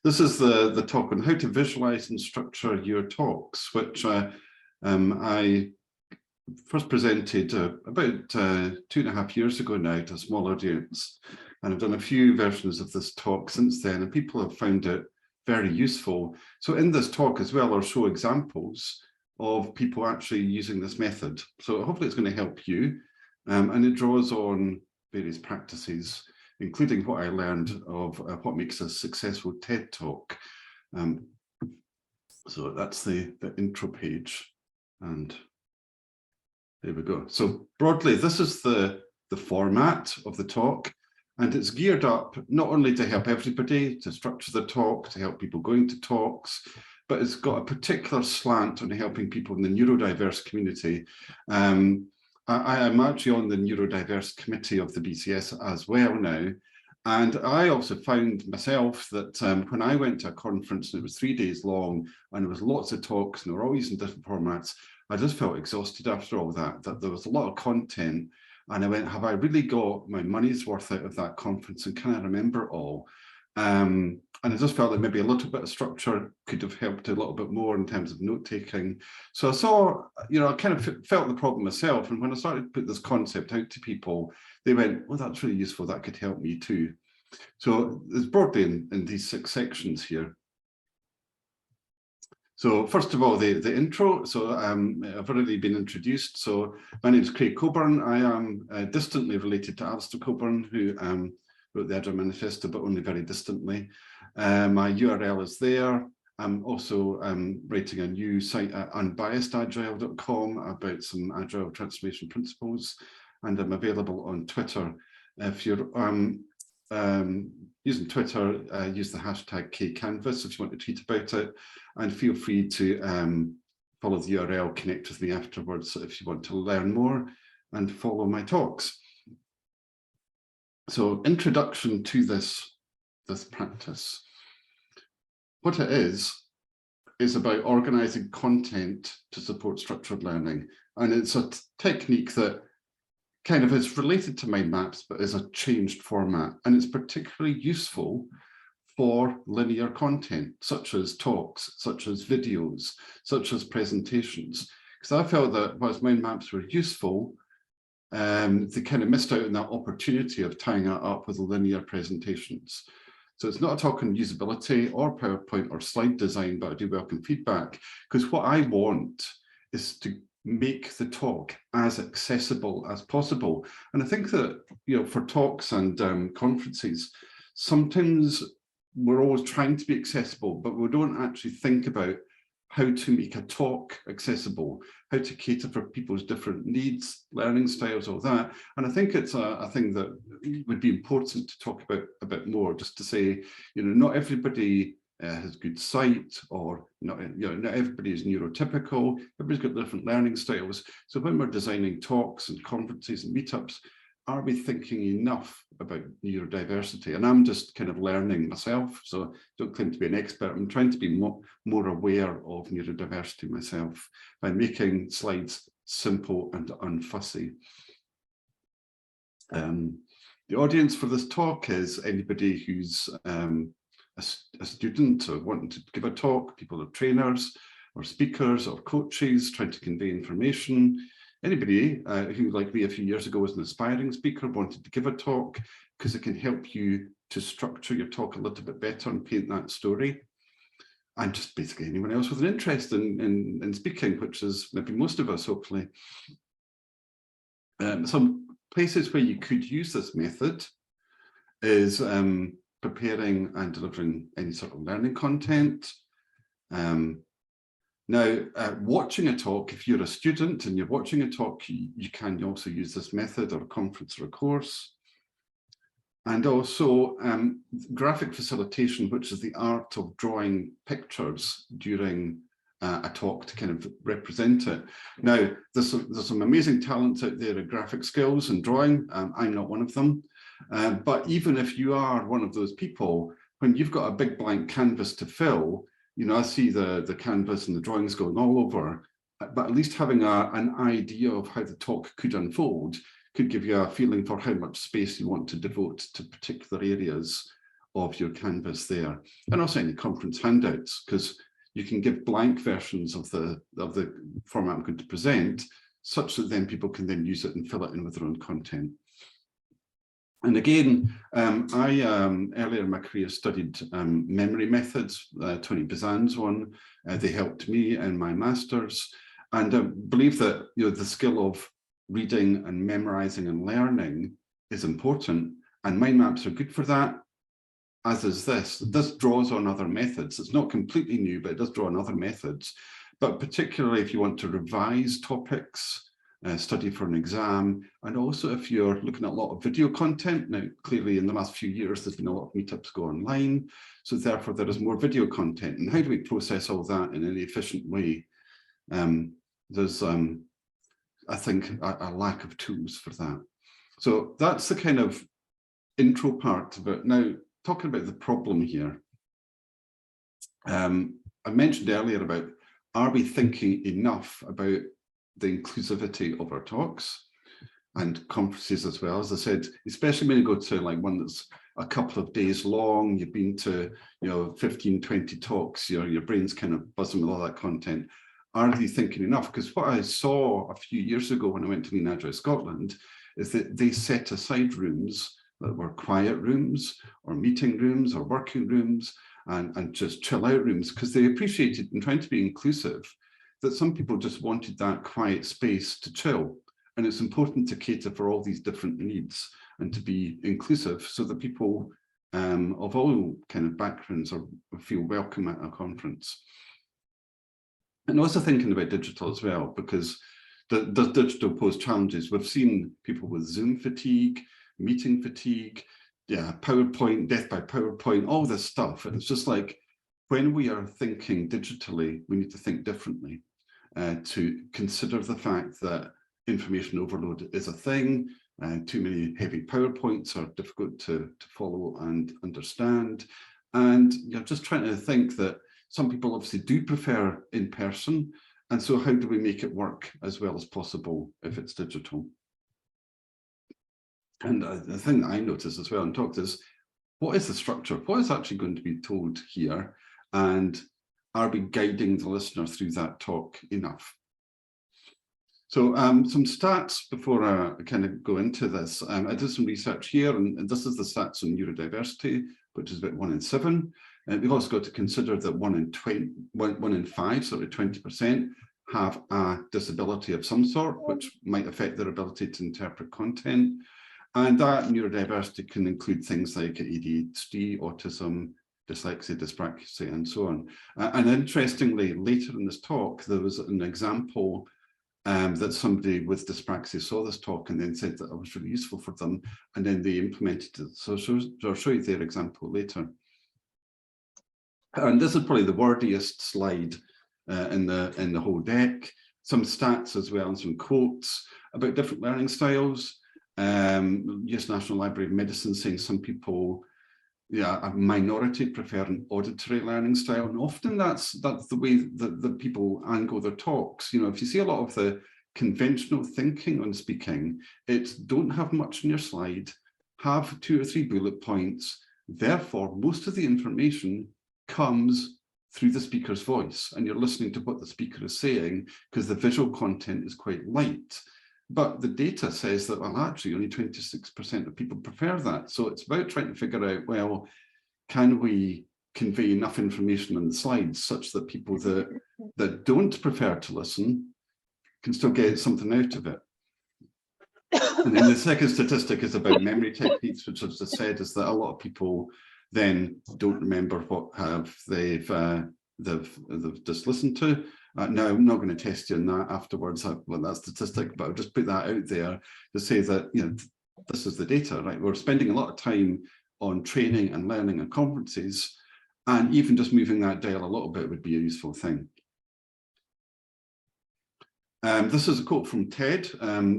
This is the talk on how to visualize and structure your talks, which I first presented about 2.5 years ago now to a small audience. And I've done a few versions of this talk since then, and people have found it very useful. So in this talk as well, I'll show examples of people actually using this method. So hopefully it's going to help you. And it draws on various practices, including what I learned of what makes a successful TED Talk. So that's the intro page. And there we go. So broadly, this is the format of the talk. And it's geared up not only to help everybody to structure the talk, to help people going to talks, but it's got a particular slant on helping people in the neurodiverse community. I am actually on the neurodiverse committee of the BCS as well now. And I also found myself that when I went to a conference and it was 3 days long and there was lots of talks and they were always in different formats, I just felt exhausted after all that there was a lot of content. And I went, have I really got my money's worth out of that conference and can I remember it all? And I just felt that maybe a little bit of structure could have helped a little bit more in terms of note-taking. So I saw, I kind of felt the problem myself. And when I started to put this concept out to people, they went, well, that's really useful. That could help me too. So it's broadly in these 6 sections here. So first of all, the intro. So I've already been introduced. So my name is Craig Coburn. I am distantly related to Alistair Coburn, who wrote the Agile Manifesto, but only very distantly. My URL is there. I'm also writing a new site at unbiasedagile.com about some Agile transformation principles. And I'm available on Twitter. If you're using Twitter, use the hashtag KCanvas if you want to tweet about it, and feel free to follow the URL, connect with me afterwards if you want to learn more and follow my talks. So introduction to this practice. What it is about organizing content to support structured learning. And it's a technique that kind of is related to mind maps, but is a changed format. And it's particularly useful for linear content, such as talks, such as videos, such as presentations. Because I felt that whilst mind maps were useful, they kind of missed out on that opportunity of tying it up with linear presentations. So it's not a talk on usability or PowerPoint or slide design, but I do welcome feedback, because what I want is to make the talk as accessible as possible. And I think that, for talks and conferences, sometimes we're always trying to be accessible, but we don't actually think about how to make a talk accessible, how to cater for people's different needs, learning styles, all that. And I think it's a thing that would be important to talk about a bit more, just to say, not everybody has good sight, or not everybody is neurotypical. Everybody's got different learning styles. So when we're designing talks and conferences and meetups, are we thinking enough about neurodiversity? And I'm just kind of learning myself, so don't claim to be an expert. I'm trying to be more aware of neurodiversity myself by making slides simple and unfussy. The audience for this talk is anybody who's a student or wanting to give a talk, people are trainers or speakers or coaches trying to convey information. Anybody who, like me a few years ago, was an aspiring speaker, wanted to give a talk, because it can help you to structure your talk a little bit better and paint that story. And just basically anyone else with an interest in speaking, which is maybe most of us, hopefully. Some places where you could use this method is preparing and delivering any sort of learning content. Now, watching a talk, if you're a student and you're watching a talk, you can also use this method, or a conference or a course. And also graphic facilitation, which is the art of drawing pictures during a talk to kind of represent it. Now, there's some amazing talents out there in graphic skills and drawing. I'm not one of them. But even if you are one of those people, when you've got a big blank canvas to fill, I see the canvas and the drawings going all over, but at least having an idea of how the talk could unfold could give you a feeling for how much space you want to devote to particular areas of your canvas there. And also any conference handouts, because you can give blank versions of the format I'm going to present, such that then people can then use it and fill it in with their own content. And again, I earlier in my career studied memory methods, Tony Bazan's one. They helped me in my master's. And I believe that the skill of reading and memorizing and learning is important. And mind maps are good for that, as is this. This draws on other methods. It's not completely new, but it does draw on other methods. But particularly if you want to revise topics, study for an exam, and also if you're looking at a lot of video content. Now, clearly in the last few years, there's been a lot of meetups go online, so therefore there is more video content. And how do we process all that in an efficient way? There's, I think, a lack of tools for that. So that's the kind of intro part of it. Now, talking about the problem here, I mentioned earlier about, are we thinking enough about the inclusivity of our talks and conferences as well? As I said, especially when you go to like one that's a couple of days long, you've been to 15, 20 talks, your brain's kind of buzzing with all that content. Are they thinking enough? Because what I saw a few years ago when I went to Agile Scotland is that they set aside rooms that were quiet rooms or meeting rooms or working rooms and just chill out rooms, because they appreciated, in trying to be inclusive, that some people just wanted that quiet space to chill. And it's important to cater for all these different needs and to be inclusive so that people of all kind of backgrounds feel welcome at a conference. And also thinking about digital as well, because the digital pose challenges. We've seen people with Zoom fatigue, meeting fatigue, PowerPoint, death by PowerPoint, all this stuff. And it's just like, when we are thinking digitally, we need to think differently to consider the fact that information overload is a thing. Too many heavy PowerPoints are difficult to follow and understand. And you're just trying to think that some people obviously do prefer in person. And so how do we make it work as well as possible if it's digital? And the thing that I noticed as well and talked is, what is the structure? What is actually going to be told here? And are we guiding the listener through that talk enough? So some stats before I kind of go into this. I did some research here, and this is the stats on neurodiversity, which is about 1 in 7. And we've also got to consider that 1 in 5, 20%, have a disability of some sort, which might affect their ability to interpret content. And that neurodiversity can include things like ADHD, autism, dyslexia, dyspraxia, and so on. And interestingly, later in this talk, there was an example that somebody with dyspraxia saw this talk and then said that it was really useful for them, and then they implemented it. So I'll show you their example later. And this is probably the wordiest slide in the whole deck. Some stats as well and some quotes about different learning styles. US National Library of Medicine saying some people, a minority prefer an auditory learning style, and often that's the way that people angle their talks. If you see a lot of the conventional thinking on speaking, it's don't have much in your slide, have 2 or 3 bullet points. Therefore, most of the information comes through the speaker's voice, and you're listening to what the speaker is saying because the visual content is quite light. But the data says that, well, actually only 26% of people prefer that. So it's about trying to figure out, well, can we convey enough information on the slides such that people that don't prefer to listen can still get something out of it? And then the second statistic is about memory techniques, which, as I said, is that a lot of people then don't remember what they've just listened to. Now, I'm not going to test you on that afterwards, that statistic, but I'll just put that out there to say that, this is the data, right? We're spending a lot of time on training and learning and conferences, and even just moving that dial a little bit would be a useful thing. This is a quote from TED.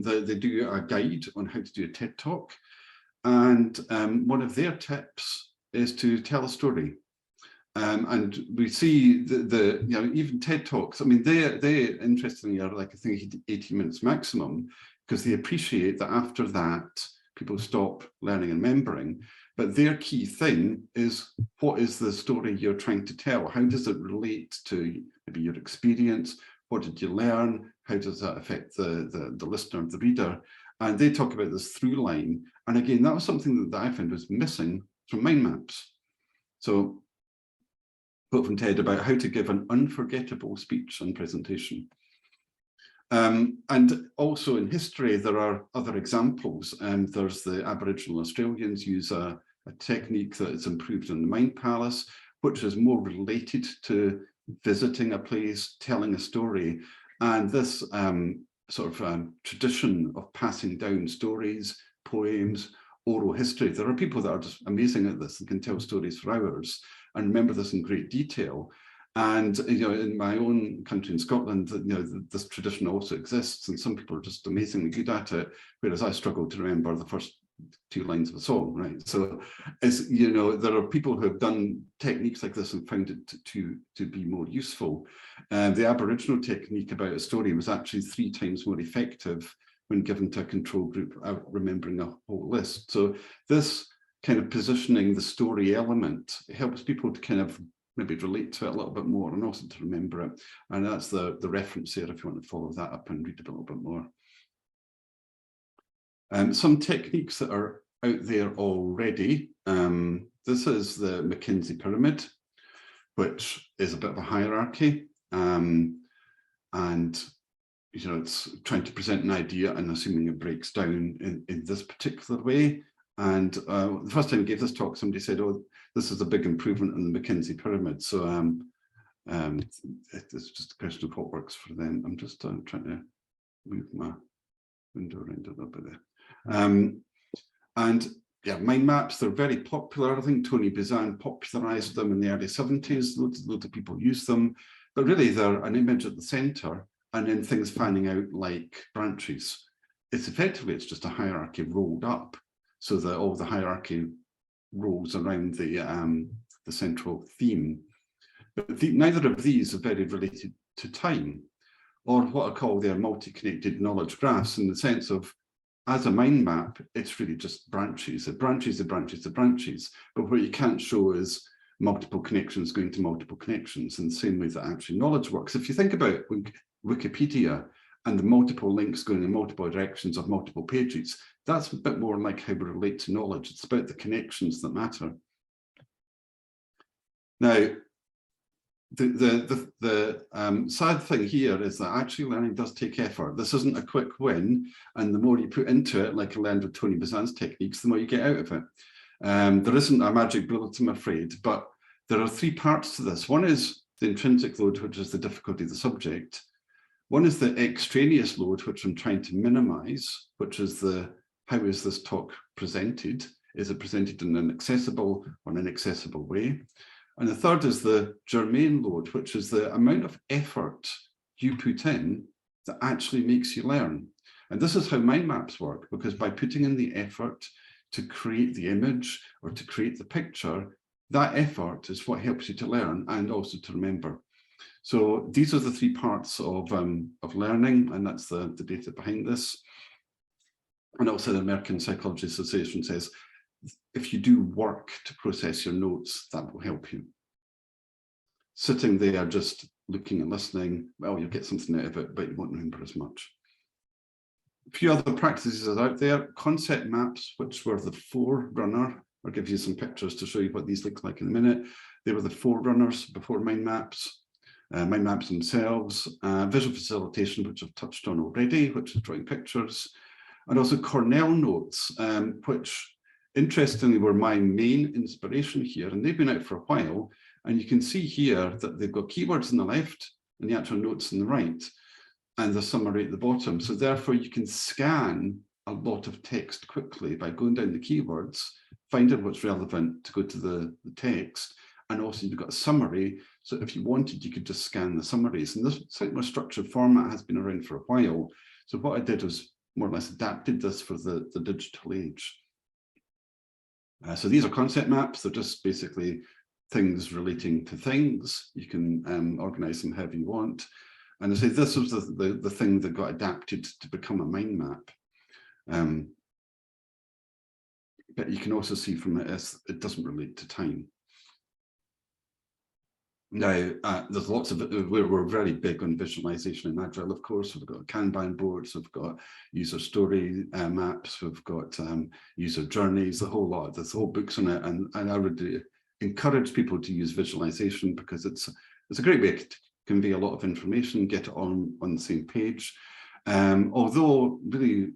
They do a guide on how to do a TED Talk. And one of their tips is to tell a story. And we see even TED Talks, I mean, they interestingly are like, I think 80 minutes maximum, because they appreciate that after that, people stop learning and remembering. But their key thing is, what is the story you're trying to tell? How does it relate to maybe your experience? What did you learn? How does that affect the listener, the reader? And they talk about this through line. And again, that was something that I found was missing from mind maps. So, quote from Ted about how to give an unforgettable speech and presentation. And also in history, there are other examples. There's the Aboriginal Australians use a technique that is improved in the Mind Palace, which is more related to visiting a place, telling a story. And this tradition of passing down stories, poems, oral history. There are people that are just amazing at this and can tell stories for hours and remember this in great detail. And in my own country in Scotland, this tradition also exists, and some people are just amazingly good at it, whereas I struggle to remember the first 2 lines of a song, right? So, there are people who have done techniques like this and found it to be more useful. The Aboriginal technique about a story was actually 3 times more effective when given to a control group, remembering a whole list. So this kind of positioning the story element helps people to kind of maybe relate to it a little bit more and also to remember it. And that's the reference there if you want to follow that up and read a little bit more. Some techniques that are out there already. This is the McKinsey pyramid, which is a bit of a hierarchy. And it's trying to present an idea and assuming it breaks down in this particular way. And the first time I gave this talk, somebody said, oh, this is a big improvement in the McKinsey pyramid. So it's just a question of what works for them. I'm just trying to move my window around a little bit there. And yeah, mind maps, they're very popular. I think Tony Buzan popularized them in the early 70s. Loads of people use them. But really, they're an image at the center and then things fanning out like branches. It's just a hierarchy rolled up, so that all the hierarchy rolls around the central theme. But neither of these are very related to time, or what I call their multi-connected knowledge graphs, in the sense of, as a mind map, it's really just branches. It branches, it branches, it branches. But what you can't show is multiple connections going to multiple connections in the same way that actually knowledge works. If you think about Wikipedia and the multiple links going in multiple directions of multiple pages, that's a bit more like how we relate to knowledge. It's about the connections that matter. Now, the sad thing here is that actually learning does take effort. This isn't a quick win, and the more you put into it, like I learned with Tony Buzan's techniques, the more you get out of it. There isn't a magic bullet, I'm afraid, but there are 3 parts to this. One is the intrinsic load, which is the difficulty of the subject. One is the extraneous load, which I'm trying to minimize, which is how is this talk presented? Is it presented in an accessible or an inaccessible way? And the third is the germane load, which is the amount of effort you put in that actually makes you learn. And this is how mind maps work, because by putting in the effort to create the image or to create the picture, that effort is what helps you to learn and also to remember. So these are the 3 parts of learning, and that's the data behind this. And also the American Psychology Association says, if you do work to process your notes, that will help you. Sitting there just looking and listening, well, you'll get something out of it, but you won't remember as much. A few other practices are out there. Concept maps, which were the forerunner. I'll give you some pictures to show you what these look like in a minute. They were the forerunners before mind maps. Mind maps themselves, visual facilitation, which I've touched on already, which is drawing pictures, and also Cornell notes, which interestingly were my main inspiration here, and they've been out for a while. And you can see here that they've got keywords on the left and the actual notes on the right, and the summary at the bottom. So therefore you can scan a lot of text quickly by going down the keywords, finding what's relevant to go to the text, and also you've got a summary. So if you wanted, you could just scan the summaries. And this slightly more structured format has been around for a while. So what I did was more or less adapted this for the digital age. So these are concept maps. They're just basically things relating to things. You can organize them however you want. And I say this was the thing that got adapted to become a mind map. but you can also see from it it doesn't relate to time. Now, there's lots of, we're very big on visualization in Agile, of course. We've got Kanban boards, we've got user story maps, we've got user journeys, the whole lot. There's whole books on it, and I would encourage people to use visualization because it's a great way to convey a lot of information, get it on the same page. Although really,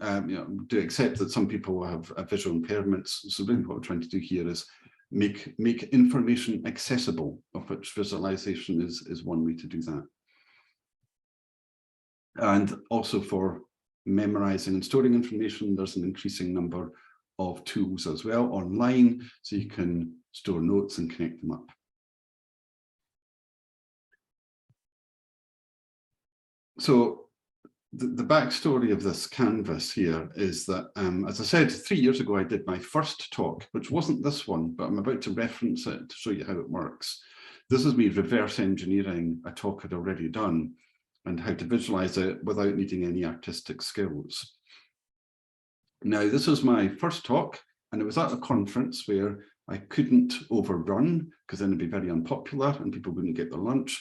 do accept that some people have visual impairments. So really what we're trying to do here is make information accessible, of which visualization is one way to do that. And also for memorizing and storing information, there's an increasing number of tools as well online, so you can store notes and connect them up. So the backstory of this canvas here is that, as I said, 3 years ago, I did my first talk, which wasn't this one, but I'm about to reference it to show you how it works. This is me reverse engineering a talk I'd already done and how to visualize it without needing any artistic skills. Now, this was my first talk, and it was at a conference where I couldn't overrun because then it'd be very unpopular and people wouldn't get their lunch.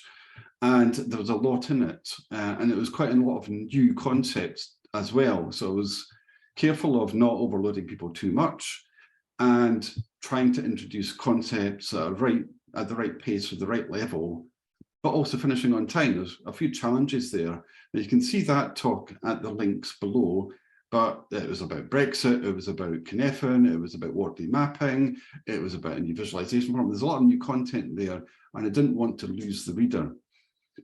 And there was a lot in it, and it was quite a lot of new concepts as well. So I was careful of not overloading people too much and trying to introduce concepts at the right pace with the right level, but also finishing on time. There's a few challenges there. Now you can see that talk at the links below, but it was about Brexit, it was about Cynefin, it was about Wortley mapping, it was about a new visualization problem. There's a lot of new content there, and I didn't want to lose the reader.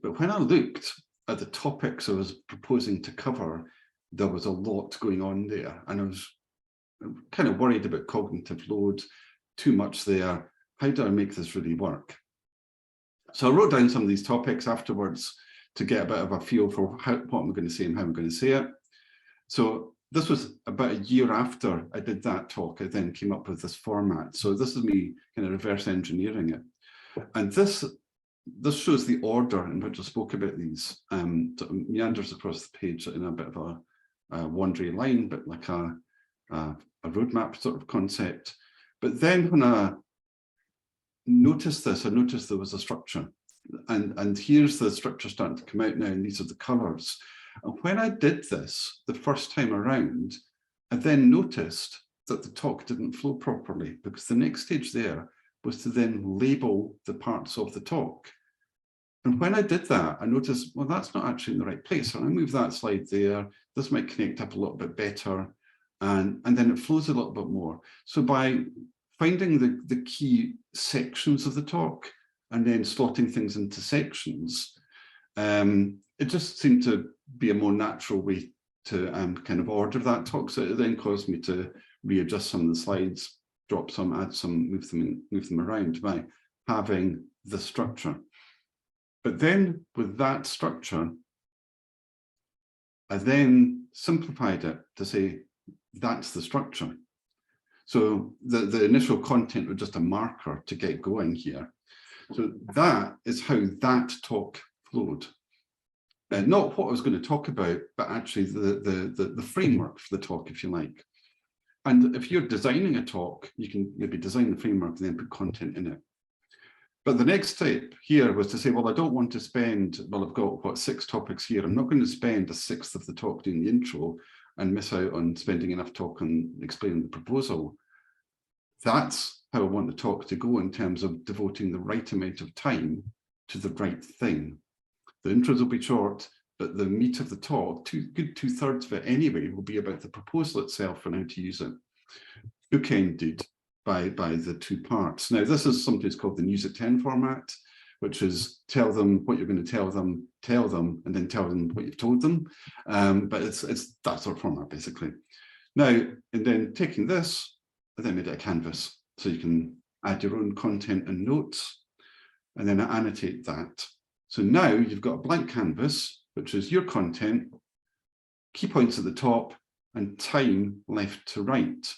But when I looked at the topics I was proposing to cover, there was a lot going on there. And I was kind of worried about cognitive load, too much there. How do I make this really work? So I wrote down some of these topics afterwards to get a bit of a feel for what I'm going to say and how I'm going to say it. So this was about a year after I did that talk. I then came up with this format. So this is me kind of reverse engineering it. And this shows the order in which I spoke about these. Sort of meanders across the page in a bit of a wandery line, but like a roadmap sort of concept. But then when I noticed this, I noticed there was a structure. And here's the structure starting to come out now, and these are the colours. And when I did this the first time around, I then noticed that the talk didn't flow properly, because the next stage there was to then label the parts of the talk. And when I did that, I noticed, well, that's not actually in the right place. So I move that slide there. This might connect up a little bit better. And then it flows a little bit more. So by finding the key sections of the talk and then slotting things into sections, it just seemed to be a more natural way to kind of order that talk. So it then caused me to readjust some of the slides, drop some, add some, move them around by having the structure. But then with that structure, I then simplified it to say, that's the structure. So the initial content was just a marker to get going here. So that is how that talk flowed. Not what I was going to talk about, but actually the framework for the talk, if you like. And if you're designing a talk, you can maybe design the framework and then put content in it. But the next step here was to say, well, I don't want to spend, well, I've got, what, 6 topics here. I'm not going to spend a sixth of the talk doing the intro and miss out on spending enough talk on explaining the proposal. That's how I want the talk to go in terms of devoting the right amount of time to the right thing. The intros will be short, but the meat of the talk, good 2/3 of it anyway, will be about the proposal itself and how to use it. Bookended by the 2 parts. Now, this is sometimes called the News at 10 format, which is tell them what you're going to tell them, and then tell them what you've told them. But it's that sort of format, basically. Now, and then taking this, I then made it a canvas. So you can add your own content and notes, and then I annotate that. So now you've got a blank canvas, which is your content, key points at the top, and time left to right.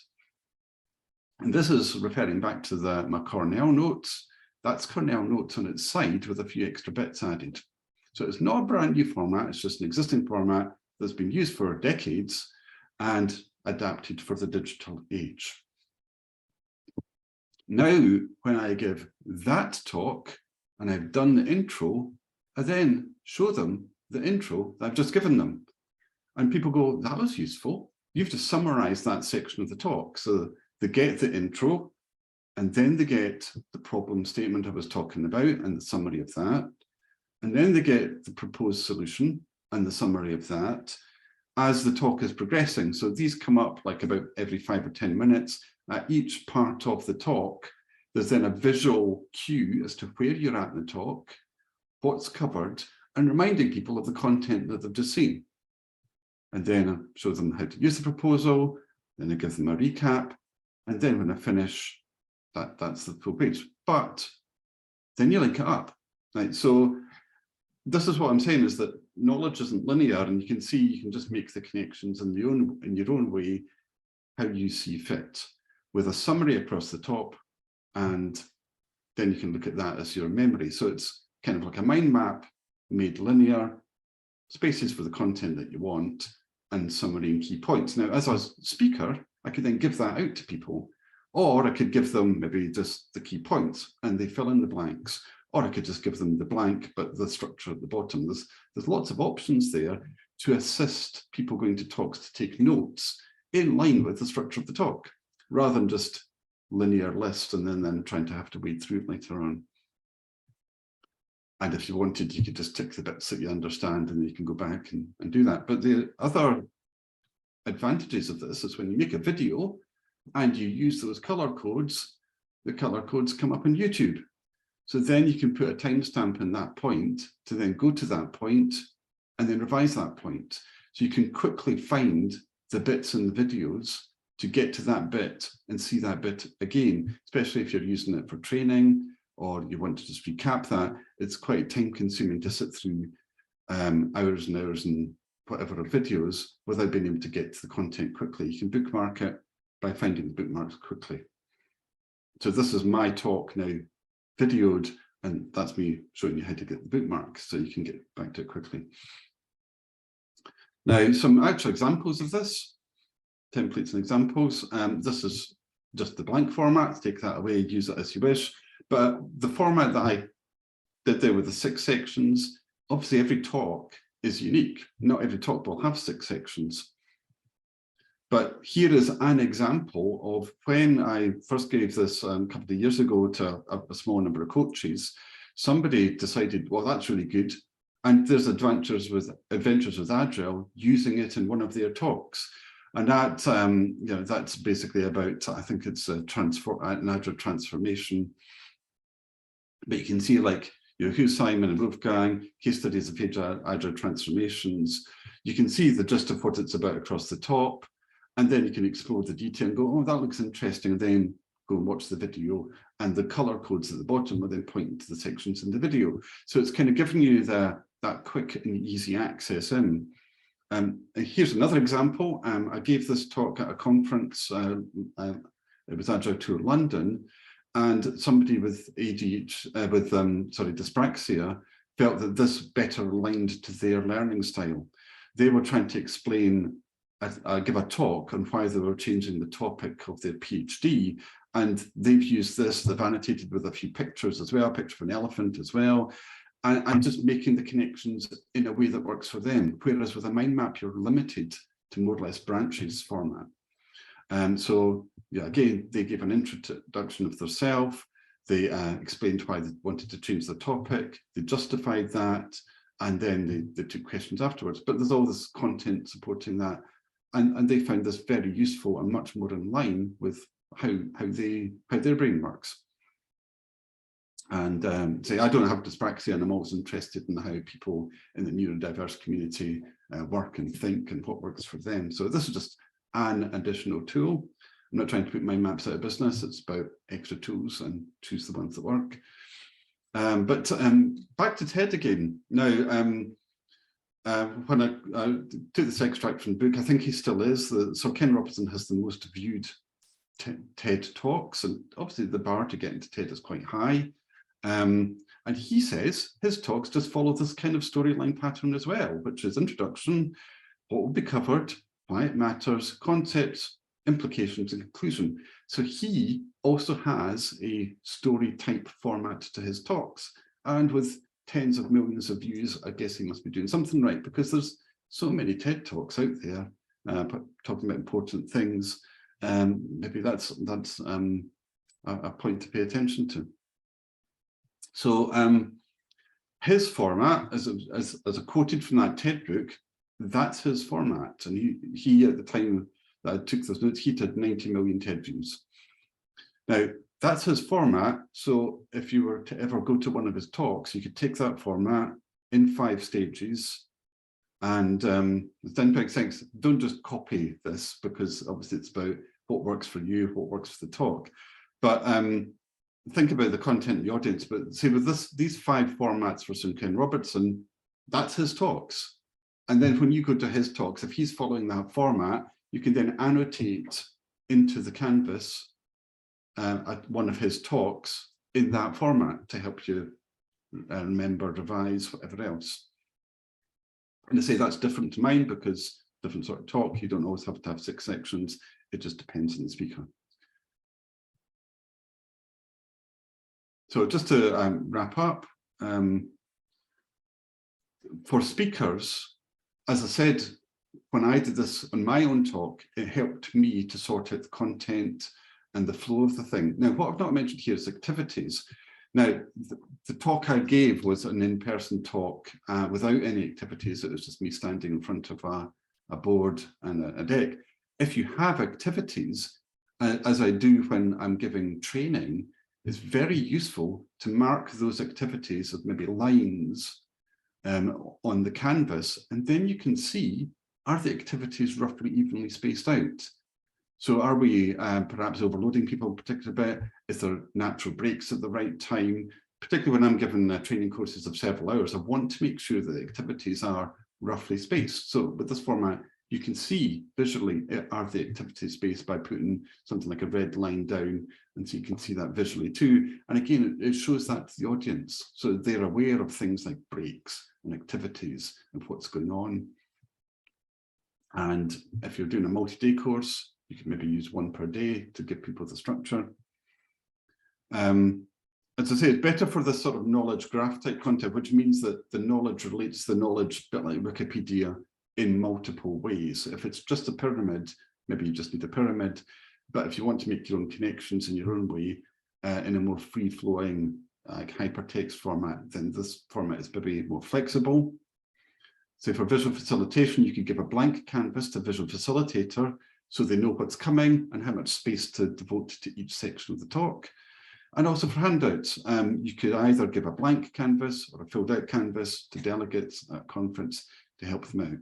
And this is referring back to my Cornell notes. That's Cornell notes on its side with a few extra bits added. So it's not a brand new format, it's just an existing format that's been used for decades and adapted for the digital age. Now, when I give that talk and I've done the intro, I then show them the intro that I've just given them. And people go, that was useful. You've just summarized that section of the talk. So they get the intro, and then they get the problem statement I was talking about and the summary of that. And then they get the proposed solution and the summary of that as the talk is progressing. So these come up like about every 5 or 10 minutes. At each part of the talk, there's then a visual cue as to where you're at in the talk, what's covered, and reminding people of the content that they've just seen. And then I show them how to use the proposal, then I give them a recap, and then when I finish, that's the full page. But then you link it up, right? So this is what I'm saying, is that knowledge isn't linear, and you can see you can just make the connections in your own way, how you see fit, with a summary across the top, and then you can look at that as your memory. So it's kind of like a mind map made linear, spaces for the content that you want, and summary and key points. Now, as a speaker, I could then give that out to people, or I could give them maybe just the key points and they fill in the blanks, or I could just give them the blank, but the structure at the bottom. There's lots of options there to assist people going to talks to take notes in line with the structure of the talk, rather than just linear list and then trying to have to wade through it later on. And if you wanted, you could just tick the bits that you understand and you can go back and do that. But the other advantages of this is when you make a video and you use those color codes, the color codes come up on YouTube. So then you can put a timestamp in that point to then go to that point and then revise that point. So you can quickly find the bits in the videos to get to that bit and see that bit again, especially if you're using it for training or you want to just recap that. It's quite time consuming to sit through hours and hours and whatever of videos without being able to get to the content quickly. You can bookmark it by finding the bookmarks quickly. So this is my talk now videoed, and that's me showing you how to get the bookmarks so you can get back to it quickly. Now, some actual examples of this, templates and examples. This is just the blank format. Take that away, use it as you wish. But the format that I did there with the 6 sections, obviously every talk is unique. Not every talk will have 6 sections. But here is an example of when I first gave this a couple of years ago to a small number of coaches. Somebody decided, well, that's really good. And there's adventures with Agile using it in one of their talks. And that, that's basically about, I think it's an Agile transformation. But you can see, like, here's Simon and Wolfgang, case studies of Agile transformations. You can see the gist of what it's about across the top. And then you can explore the detail and go, oh, that looks interesting. And then go and watch the video. And the color codes at the bottom are then pointing to the sections in the video. So it's kind of giving you that quick and easy access in. Here's another example. I gave this talk at a conference. It was Agile Tour London. And somebody with dyspraxia felt that this better aligned to their learning style. They were trying to explain, give a talk on why they were changing the topic of their PhD. And they've used this, they've annotated with a few pictures as well, a picture of an elephant as well, and just making the connections in a way that works for them. Whereas with a mind map, you're limited to more or less branches format. So yeah, again, they gave an introduction of themselves. They explained why they wanted to change the topic. They justified that, and then they took questions afterwards. But there's all this content supporting that, and they found this very useful and much more in line with how their brain works. And say, I don't have dyspraxia, and I'm always interested in how people in the neurodiverse community work and think and what works for them. So this is just an additional tool. I'm not trying to put mind maps out of business. It's about extra tools and choose the ones that work. But back to TED again. Now, when I took this extract from the book, I think he still is. So Ken Robinson has the most viewed TED talks, and obviously the bar to get into TED is quite high. And he says his talks just follow this kind of storyline pattern as well, which is introduction, what will be covered, why it matters, concepts, implications, and conclusion. So he also has a story type format to his talks, and with tens of millions of views, I guess he must be doing something right, because there's so many TED Talks out there talking about important things. Maybe that's a point to pay attention to. So his format, as I quoted from that TED book, that's his format. And he at the time that I took those notes, he had 90 million TED views. Now, that's his format. So if you were to ever go to one of his talks, you could take that format in 5 stages. And the thing about things, don't just copy this, because obviously it's about what works for you, what works for the talk. But think about the content of the audience. But see, with these 5 formats for Sir Ken Robertson, that's his talks. And then when you go to his talks, if he's following that format, you can then annotate into the canvas at one of his talks in that format to help you remember, revise, whatever else. And I say that's different to mine, because different sort of talk, you don't always have to have 6 sections. It just depends on the speaker. So just to wrap up, for speakers, as I said, when I did this on my own talk, it helped me to sort out the content and the flow of the thing. Now, what I've not mentioned here is activities. Now, the talk I gave was an in-person talk without any activities. It was just me standing in front of a board and a deck. If you have activities, as I do when I'm giving training, it's very useful to mark those activities with maybe lines on the canvas, and then you can see, are the activities roughly evenly spaced out? So are we perhaps overloading people a particular bit? Is there natural breaks at the right time? Particularly when I'm giving training courses of several hours, I want to make sure that the activities are roughly spaced. So with this format, you can see visually, are the activities spaced by putting something like a red line down, and so you can see that visually too. And again, it shows that to the audience, so they're aware of things like breaks and activities and what's going on. And if you're doing a multi-day course, you can maybe use 1 per day to give people the structure. As I say, it's better for this sort of knowledge graph type content, which means that the knowledge relates to the knowledge, a bit like Wikipedia, in multiple ways. If it's just a pyramid, maybe you just need a pyramid. But if you want to make your own connections in your own way, in a more free-flowing, like hypertext format, then this format is maybe more flexible. So for visual facilitation, you could give a blank canvas to visual facilitator, so they know what's coming and how much space to devote to each section of the talk. And also for handouts, you could either give a blank canvas or a filled out canvas to delegates at a conference to help them out.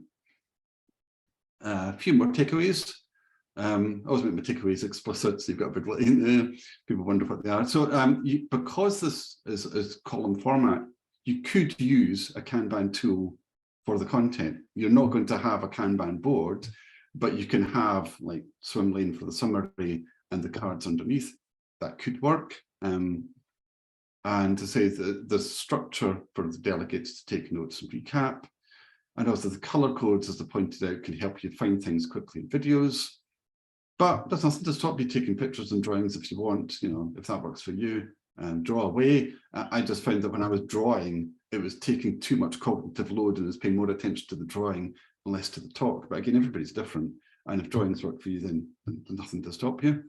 A few more takeaways. I always make my takeaways explicit, so you've got a big line there. People wonder what they are. So because this is column format, you could use a Kanban tool for the content. You're not going to have a Kanban board, but you can have like swim lane for the summary and the cards underneath. That could work. And to say the structure for the delegates to take notes and recap. And also the color codes, as I pointed out, can help you find things quickly in videos. But there's nothing to stop you taking pictures and drawings if you want, if that works for you, draw away. I just found that when I was drawing, it was taking too much cognitive load and I was paying more attention to the drawing and less to the talk. But again, everybody's different. And if drawings work for you, then there's nothing to stop you.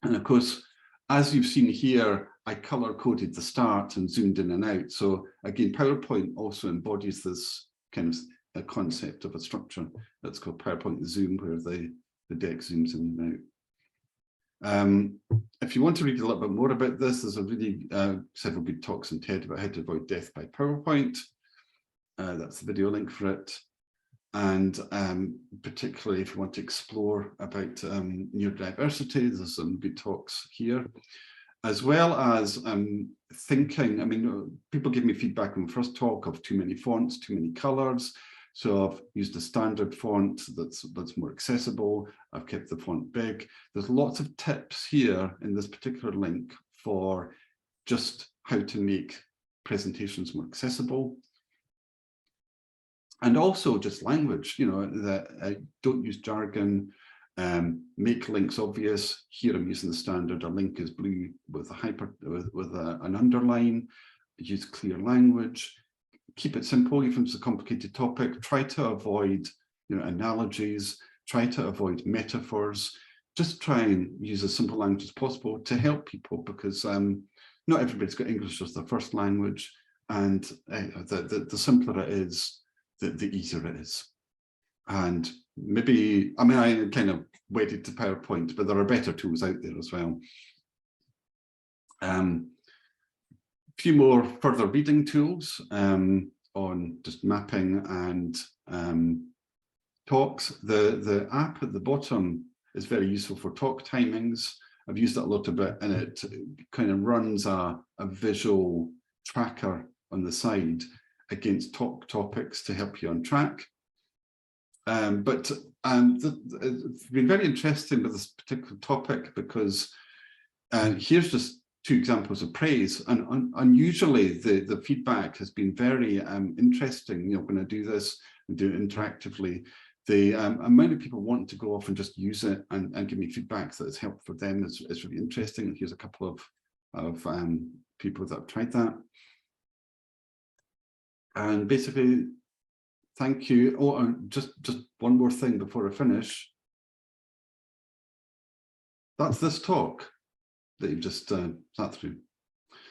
And of course, as you've seen here, I color coded the start and zoomed in and out. So again, PowerPoint also embodies this kind of a concept of a structure that's called PowerPoint Zoom, where the deck zooms in and out. If you want to read a little bit more about this, there's a really several good talks on TED about how to avoid death by PowerPoint. That's the video link for it. And particularly if you want to explore about neurodiversity, there's some good talks here, as well as thinking. I mean, people give me feedback on the first talk of too many fonts, too many colors. So I've used a standard font that's more accessible. I've kept the font big. There's lots of tips here in this particular link for just how to make presentations more accessible. And also just language, that I don't use jargon. Make links obvious. Here I'm using the standard. A link is blue with an underline. Use clear language. Keep it simple, even if it's a complicated topic. Try to avoid analogies. Try to avoid metaphors. Just try and use as simple language as possible to help people, because not everybody's got English as their first language, and the simpler it is, the easier it is. And maybe, I mean, I kind of wedded to PowerPoint, but there are better tools out there as well. Few more further reading tools on just mapping and talks. The app at the bottom is very useful for talk timings. I've used that a little bit, and it kind of runs a visual tracker on the side against talk topics to help you on track. But it's been very interesting with this particular topic, because here's just 2 examples of praise, and unusually the feedback has been very interesting. When I do this and do it interactively, the amount of people want to go off and just use it and give me feedback that has helped for them is really interesting. Here's a couple of people that have tried that. And basically, thank you. Oh, and just one more thing before I finish. That's this talk that you've just sat through.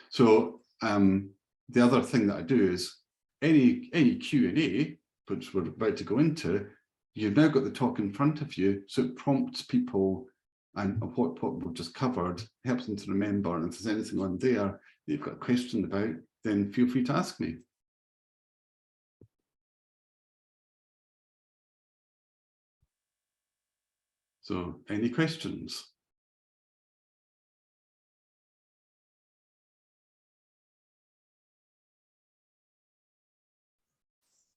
So the other thing that I do is any Q&A, which we're about to go into, you've now got the talk in front of you, so it prompts people and what we've just covered, helps them to remember. And if there's anything on there that you've got a question about, then feel free to ask me. So, any questions?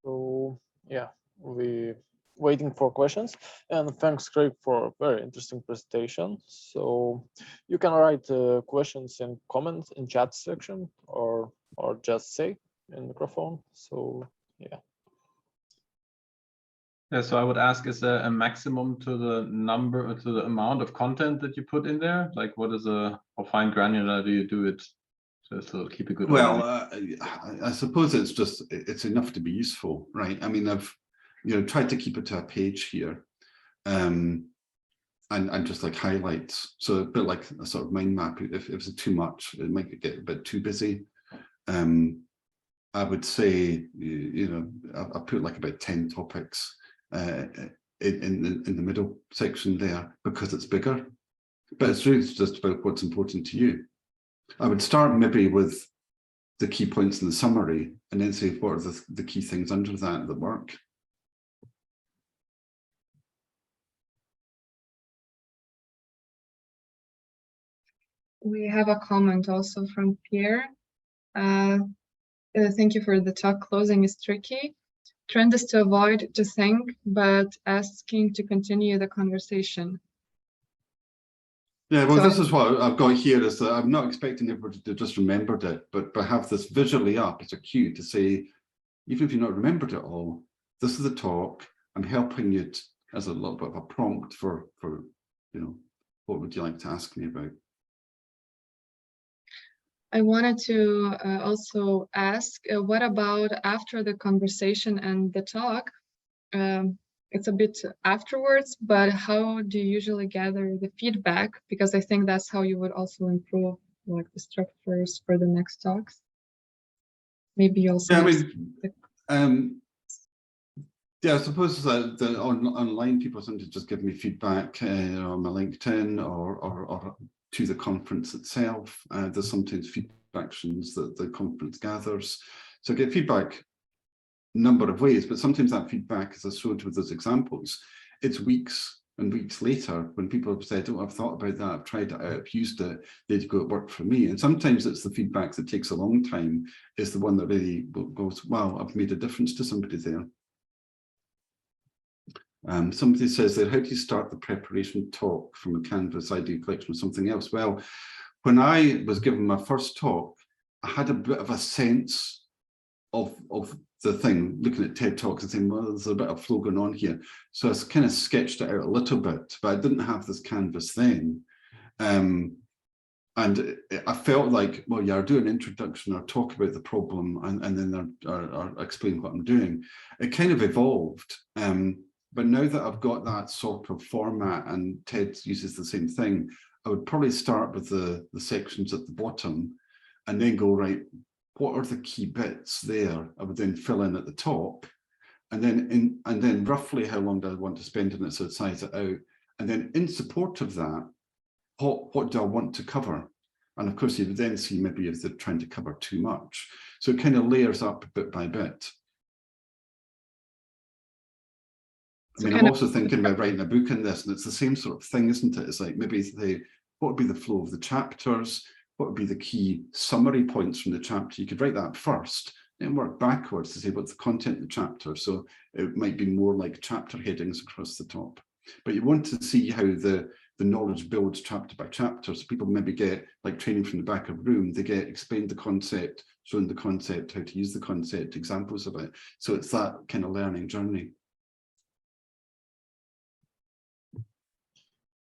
So, yeah, we're waiting for questions. And thanks, Craig, for a very interesting presentation. So you can write questions and comments in chat section, or just say in microphone. So, yeah. Yeah, so I would ask, is there a maximum to the number or to the amount of content that you put in there? Like, what is how fine granular do you do it to keep a good? Well, I suppose it's enough to be useful, right? I mean, I've tried to keep it to a page here, and just like highlights. So a bit like a sort of mind map. If it's too much, it might get a bit too busy. I would say, I put like about 10 topics in the middle section there, because it's bigger, but it's really just about what's important to you. I would start maybe with the key points in the summary, and then say what are the key things under that work. We have a comment also from Pierre. Thank you for the talk. Closing is tricky. Trend is to avoid to think, but asking to continue the conversation. Yeah, well, so this is what I've got here, is that I'm not expecting everybody to just remembered it, but have this visually up as a cue to say, even if you've not remembered it all, this is the talk. I'm helping you as a little bit of a prompt for what would you like to ask me about? I wanted to also ask, what about after the conversation and the talk? It's a bit afterwards, but how do you usually gather the feedback? Because I think that's how you would also improve like the structures for the next talks. Maybe also. Yeah, I suppose that online people sometimes just give me feedback on my LinkedIn or to the conference itself. There's sometimes feedback sections that the conference gathers. So I get feedback a number of ways, but sometimes that feedback, as I showed with those examples, it's weeks and weeks later when people have said, oh, I've thought about that, I've tried it out, I've used it, they'd go, it worked for me. And sometimes it's the feedback that takes a long time is the one that really goes, wow, I've made a difference to somebody there. Somebody says that, how do you start the preparation talk from a Canvas idea collection or something else? Well, when I was given my first talk, I had a bit of a sense of the thing, looking at TED Talks and saying, well, there's a bit of flow going on here. So I kind of sketched it out a little bit, but I didn't have this canvas then. And I felt like, well, yeah, I'll do an introduction or talk about the problem and then I'll explain what I'm doing. It kind of evolved. But now that I've got that sort of format and TED uses the same thing, I would probably start with the sections at the bottom and then go, right, what are the key bits there? I would then fill in at the top, and then roughly how long do I want to spend on it, so size it out. And then in support of that, what do I want to cover? And of course, you would then see maybe if they're trying to cover too much. So it kind of layers up bit by bit. I mean, I'm also thinking about writing a book in this, and it's the same sort of thing, isn't it? It's like maybe what would be the flow of the chapters? What would be the key summary points from the chapter? You could write that first and work backwards to say what's the content of the chapter. So it might be more like chapter headings across the top. But you want to see how the knowledge builds chapter by chapter. So people maybe get like training from the back of the room. They get explained the concept, shown the concept, how to use the concept, examples of it. So it's that kind of learning journey.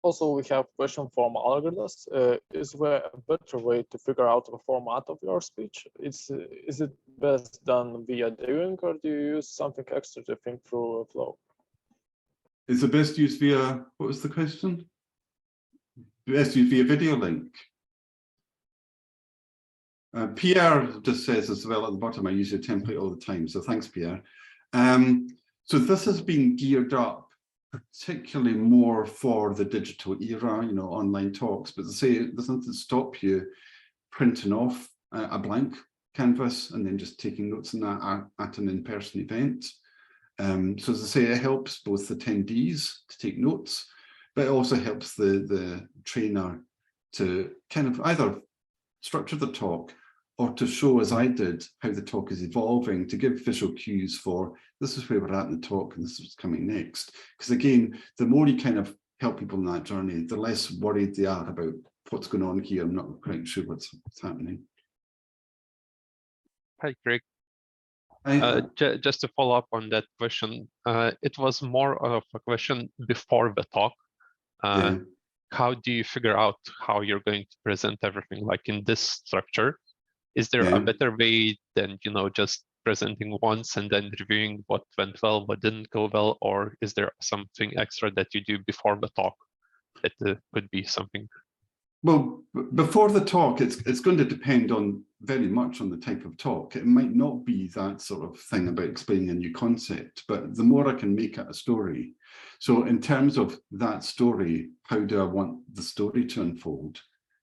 Also, we have a question from Agendashift. Is there a better way to figure out the format of your speech? Is it best done via doing, or do you use something extra to think through a flow? Is it best used via, what was the question? Best used via video link. Pierre just says as well at the bottom, I use your template all the time. So thanks, Pierre. So this has been geared up particularly more for the digital era, you know, online talks, but to say there's nothing to stop you printing off a blank canvas and then just taking notes on that at an in-person event. So as I say, it helps both attendees to take notes, but it also helps the trainer to kind of either structure the talk or to show, as I did, how the talk is evolving, to give visual cues for this is where we're at in the talk and this is what's coming next. Because again, the more you kind of help people in that journey, the less worried they are about what's going on here. I'm not quite sure what's happening. Hi, Greg. Hi. Just to follow up on that question, it was more of a question before the talk. Yeah. How do you figure out how you're going to present everything like in this structure? Is there a better way than, you know, just presenting once and then reviewing what went well, what didn't go well, or is there something extra that you do before the talk that could be something? Well, before the talk, it's going to depend on very much on the type of talk. It might not be that sort of thing about explaining a new concept, but the more I can make it a story. So in terms of that story, how do I want the story to unfold?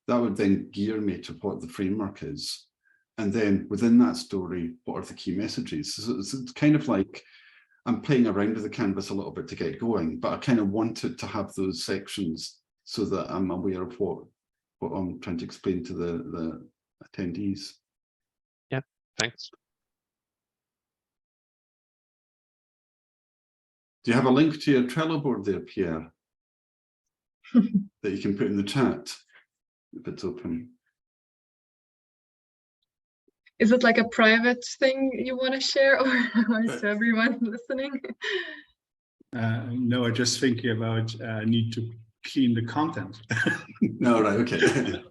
That would then gear me to what the framework is. And then within that story, what are the key messages? So it's kind of like I'm playing around with the canvas a little bit to get going, but I kind of wanted to have those sections so that I'm aware of what I'm trying to explain to the attendees. Yeah, thanks. Do you have a link to your Trello board there, Pierre, that you can put in the chat if it's open? Is it like a private thing you want to share, or to everyone listening? No, I'm just thinking about need to clean the content. No, right, okay.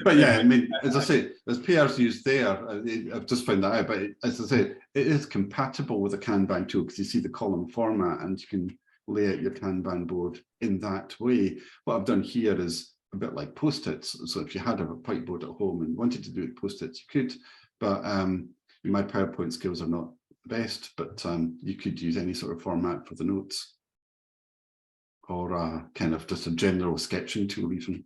But yeah, I mean, as I say, as Pierre's used there, I've just found that out, but as I say, it is compatible with a Kanban tool because you see the column format and you can lay out your Kanban board in that way. What I've done here is a bit like Post-its. So if you had a whiteboard at home and wanted to do it Post-its, you could, but my PowerPoint skills are not the best, but you could use any sort of format for the notes or kind of just a general sketching tool even.